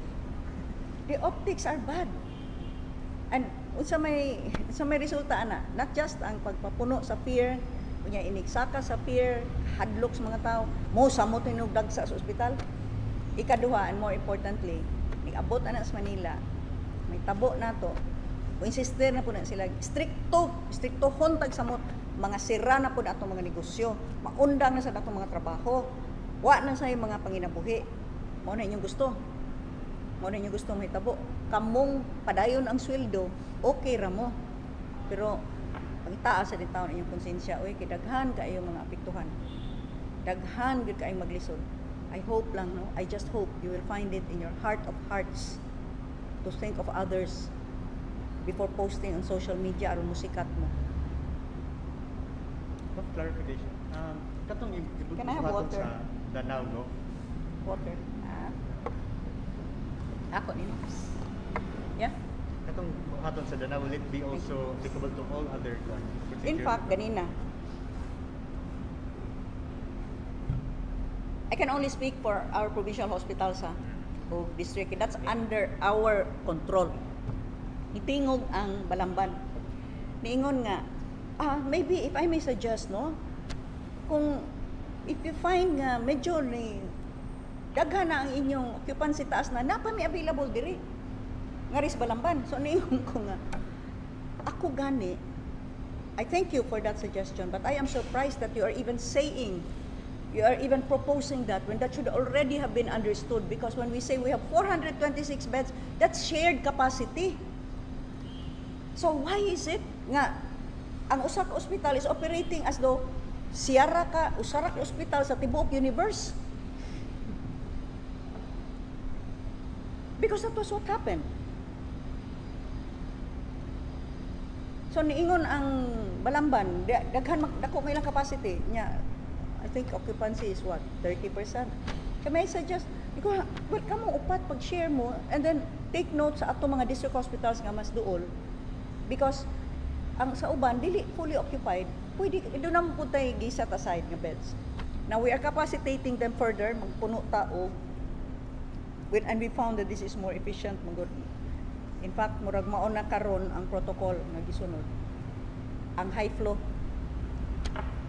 The optics are bad. And unsa may resulta ana, not just ang pagpapuno sa pier, kunya inigsaka sa pier, hadlok sa mga tao, mo samot tinugdag sa ospital. Ikaduha, and more importantly, nag-abot ana sa Manila, may tabo nato. Kung insister na po na sila, stricto hontag samot, mga sira na po na atong mga negosyo, maundang na sa atong mga trabaho, wa na sa mga panginabuhi. Mo na inyong gusto. Mo na inyong gusto may tabo. Kamong padayon ang sweldo, okay ra mo. Pero pagitaas sa din taon inyong konsensya, oy kidaghan kaayo mga apektuhan. Daghan gyud kaayong maglisod. I hope lang, no? I just hope you will find it in your heart of hearts to think of others before posting on social media aron musikat mo. Of clarification. Katong Can I have water? sa Danao, no? Water. Ako nino. Yeah. Katong buhaton sa Danao, will it be also applicable to all other In fact, ganina. I can only speak for our provincial hospitals o district. That's under our control. Itingog ang Balamban. Niingon nga, maybe if I may suggest, no? Kung if you find nga medyo ni daghan na ang inyong occupancy taas na, napa may available diri. Ngaris Balamban. So niingon ko nga, ako gani, I thank you for that suggestion, but I am surprised that you are even proposing that when that should already have been understood, because when we say we have 426 beds, that's shared capacity. So why is it nga ang usa ka ospital is operating as though usara ka ospital sa tibuok universe? Because that was what happened. So niingon ang Balamban, daghan dako may ilang capacity niya. I think occupancy is what, 30%. Kaya may suggest, well, kamo upat pag-share mo and then take note sa ato mga district hospitals nga mas duol, because ang sa uban dili fully occupied, pwede do na mo putay gi-set aside nga beds. Now we are capacitating them further, magpuno tao, and we found that this is more efficient magud. In fact, murag maon na karon ang protocol nga gisunod, ang high flow.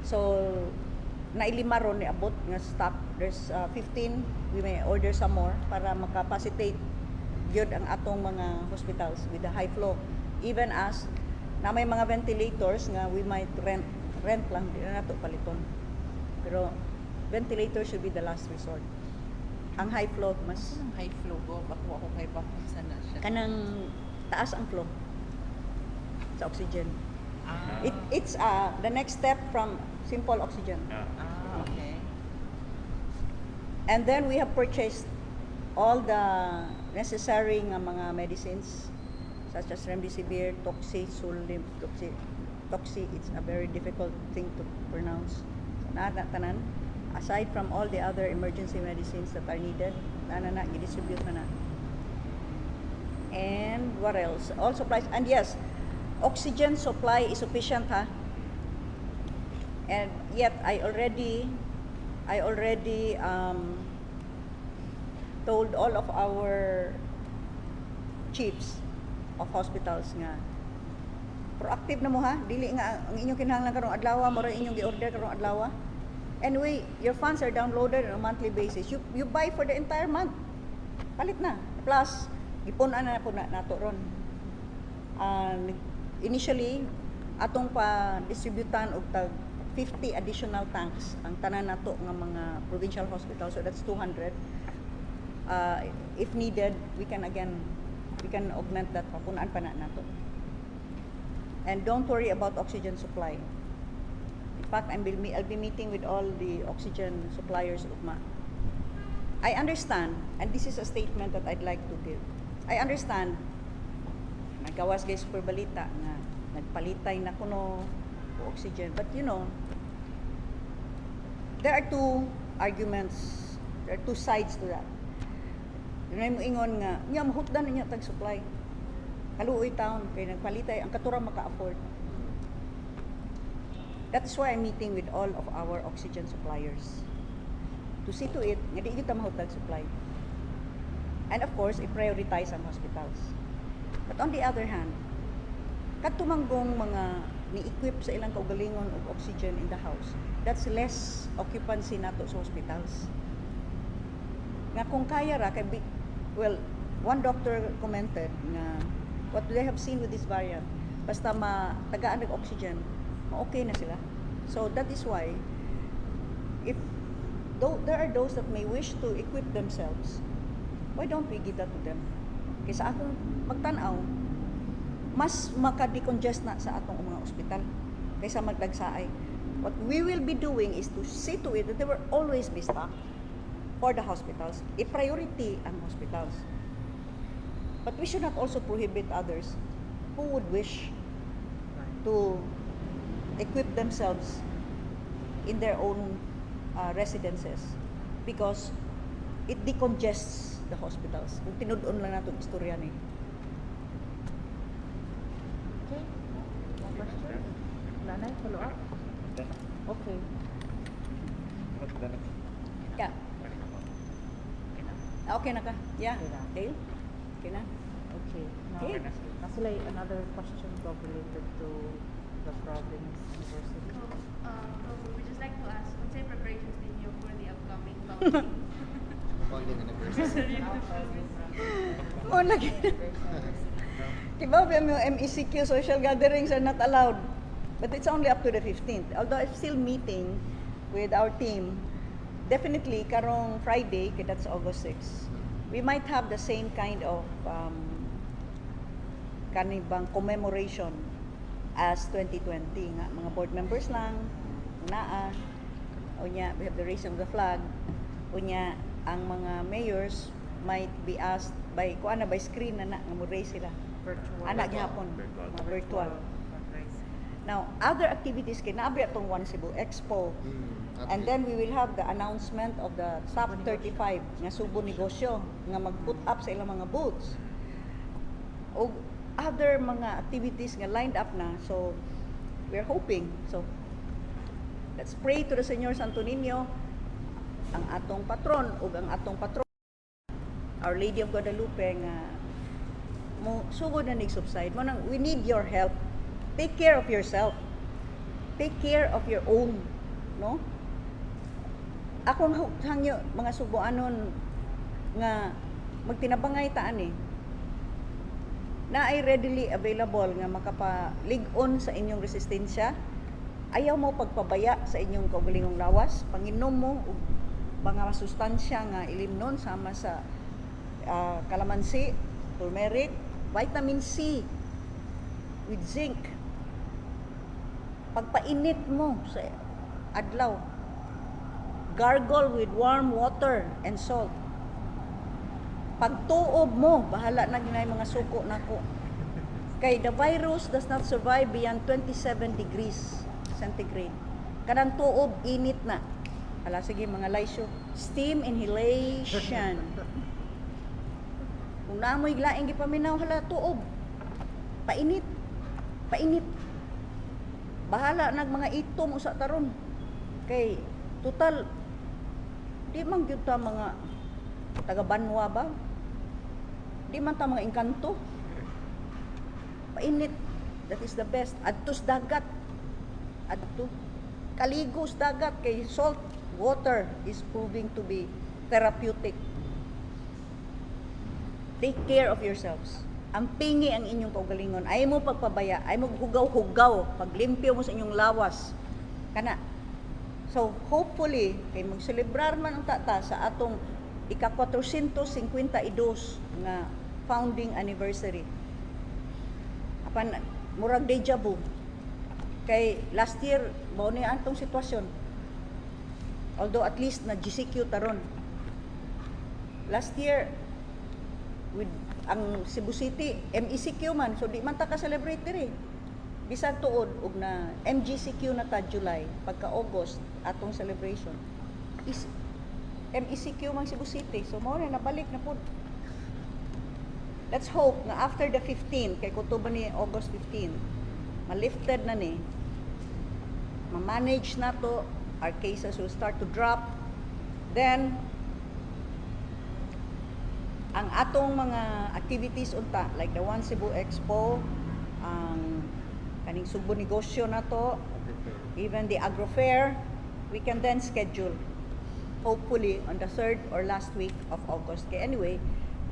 So nailima ron ni abot nga stock. There's 15, we may order some more para makapacitate gyud ang atong mga hospitals with the high flow. Even as na may mga ventilators nga we might rent lang, di na nato paliton. Pero ventilator should be the last resort. Ang high flow mas Anong high flow go? Bako ako kay Baksa na siya. kanang taas ang flow sa oxygen. Ah, It's the next step from simple oxygen. okay. And then we have purchased all the necessary nga mga medicines such as remdesivir, toxi, sulim, toxi, it's a very difficult thing to pronounce. So tanan, aside from all the other emergency medicines that are needed, i-distribute na. And what else? All supplies. And yes, oxygen supply is sufficient, ha? And yet I already told all of our chiefs of hospitals nga proactive na mo, ha, dili nga ang inyong kinahanglan karong adlaw mo ra inyong gi-order karong adlaw. Anyway, your funds are downloaded on a monthly basis. You buy for the entire month. Palit na. Plus gipun-an na po nato ron Initially, atong pa-distributan og tag 50 additional tanks ang tanan nato nga mga provincial hospitals, so that's 200. If needed, we can augment that, papunaan pa na nato. And don't worry about oxygen supply. In fact, I'll be meeting with all the oxygen suppliers ugma. I understand, and this is a statement that I'd like to give. I understand, nagawas kay super balita nga nagpalitay na kuno o oxygen, but you know, there are two arguments, there are two sides to that. Yun mo ingon nga, niya mahutdan niya tag supply. Kaluoy taon kay nagpalitay ang katura maka-afford. That is why I'm meeting with all of our oxygen suppliers to see to it nga di kita mahutdag supply. And of course, i-prioritize ang hospitals. But on the other hand, katumanggong mga ni-equip sa ilang kaugalingon og oxygen in the house, that's less occupancy nato sa hospitals. Nga kung kaya ra kay well, one doctor commented nga what they have seen with this variant, basta tagaan ng oxygen, okay na sila. So that is why, if there are those that may wish to equip themselves, why don't we give that to them? Kaysa akong magtanaw, mas maka-decongest na sa atong mga ospital kaysa magdagsaay. What we will be doing is to see to it that there will always be stock for the hospitals. I-priority ang hospitals. But we should not also prohibit others who would wish to equip themselves in their own residences, because it decongests the hospitals. Kung tinud-on lang natin istorya ni. Okay. More question? Nanay, follow up? Okay. Yeah. Okay na ka? Yeah. Okay na. Dale? Okay na? Okay. Now, Okay. Nasulay, another question related to the province university. We just like to ask, what's your preparations ninyo for the upcoming founding? Founding anniversary. Mo lagi. Diba, MECQ social gatherings are not allowed. But it's only up to the 15th. Although I'm still meeting with our team, definitely karong Friday, kaya that's August 6, we might have the same kind of kanibang commemoration as 2020 nga mga board members lang naa unya we have the raising of the flag unya ang mga mayors might be asked by kuana by screen na nga mo raise sila Virtual. ana gyapon mga virtual. fundraising. Now other activities kay naabi atong One Cebu Expo. And then we will have the announcement of the top 35 nga Subo Negosyo nga mag-put up sa ilang mga booths. O other mga activities nga lined up na. So we're hoping. So let's pray to the Señor Santo Niño, ang atong patron ug ang atong patron Our Lady of Guadalupe nga mo sugod na nig-subside. Mo nang we need your help. Take care of yourself. Take care of your own, no? Akong hangyo mga Subuanon nga magtinabangay taan na ay readily available nga makapalig-on sa inyong resistensya. Ayaw mo pagpabaya sa inyong kaugalingong lawas, panginom mo og mga sustansya nga ilimnon sama sa kalamansi, turmeric, vitamin C with zinc. Pagpainit mo sa adlaw, gargle with warm water and salt. Pagtuob mo, bahala na ginay mga suko nako. Kay the virus does not survive beyond 27 degrees centigrade. Kanang tuob, init na. Hala, sige mga laisyo. Steam inhalation. Kung naamoy glaing gipaminaw, hala, tuob. Painit. Painit. Bahala nag mga itom usa taron. Kay, total, di man gyud ta mga taga-Banwa ba? Di man ta mga engkanto. Painit. That is the best. Adtos dagat. Adto. Kaligos dagat kay salt water is proving to be therapeutic. Take care of yourselves. ang pingi ang inyong kaugalingon. Ay mo pagpabaya, ay mo hugaw-hugaw, paglimpyo mo sa inyong lawas. Kana. So, hopefully, kay mag-celebrar man ang tata sa atong ika-452 nga founding anniversary. Apan, murag deja vu. Kay last year, mao ni antong sitwasyon. Although at least na GCQ taron. Last year, with ang Cebu City, MECQ man, so di man ta ka-celebrate diri. Bisag tuod og na MGCQ na ta July, pagka August atong celebration. Is MECQ man Cebu City, so mao na nabalik na pud. Let's hope na after the 15, kay kutuban ni August 15, ma-lifted na ni, ma-manage na to, our cases will start to drop, then ang atong mga activities unta, like the One Cebu Expo, ang kaning Sugbo Negosyo na to, even the Agro Fair, we can then schedule, hopefully on the 3rd or last week of August. Okay, anyway,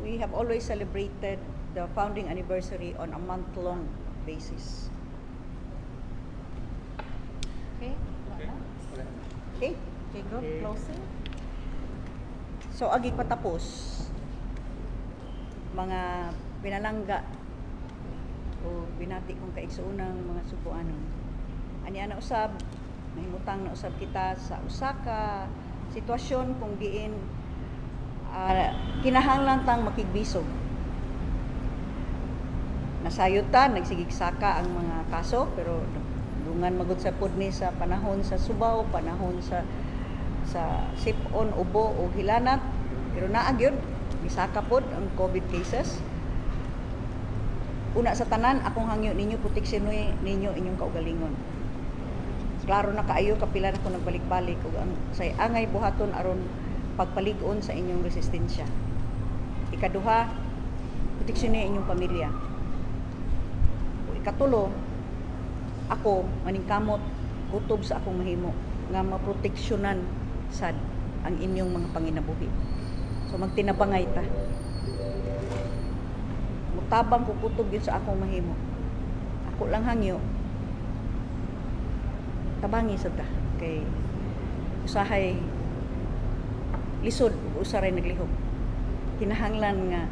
we have always celebrated the founding anniversary on a month-long basis. Okay? Wala na? Okay? Okay, go. Closing? So, agi patapos, mga pinalangga o binati kong kaigsuunang mga subuanon. Ani ana usab, mahimutang na usab kita sa usa ka sitwasyon kung diin kinahanglan tang makigbisog. Nasayutan, nagsigigsaka ang mga kaso, pero dungan magud sa pudni sa panahon sa Subaw, panahon sa Sipon, Ubo o Hilanat, pero naa gyud misaka pod ang COVID cases. Una sa tanan, akong hangyo ninyo proteksyonoy ninyo inyong kaugalingon. Klaro na kaayo kapila na ko nagbalik-balik ug ang say angay buhaton aron pagpalig-on sa inyong resistensya. Ikaduha, proteksyonoy inyong pamilya. O ikatulo, ako maningkamot kutob sa akong mahimo nga maproteksyonan sad ang inyong mga panginabuhi. So magtinabangay ta. Mutabang ko kutob yun sa akong mahimo. Ako lang hangyo. Tabangi sa ta. Kay usahay lisod, usaray naglihok. Kinahanglan nga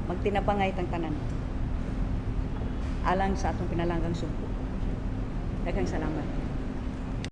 magtinabangay tang tanan. Alang sa atong pinalanggang sugbo. Daghang salamat.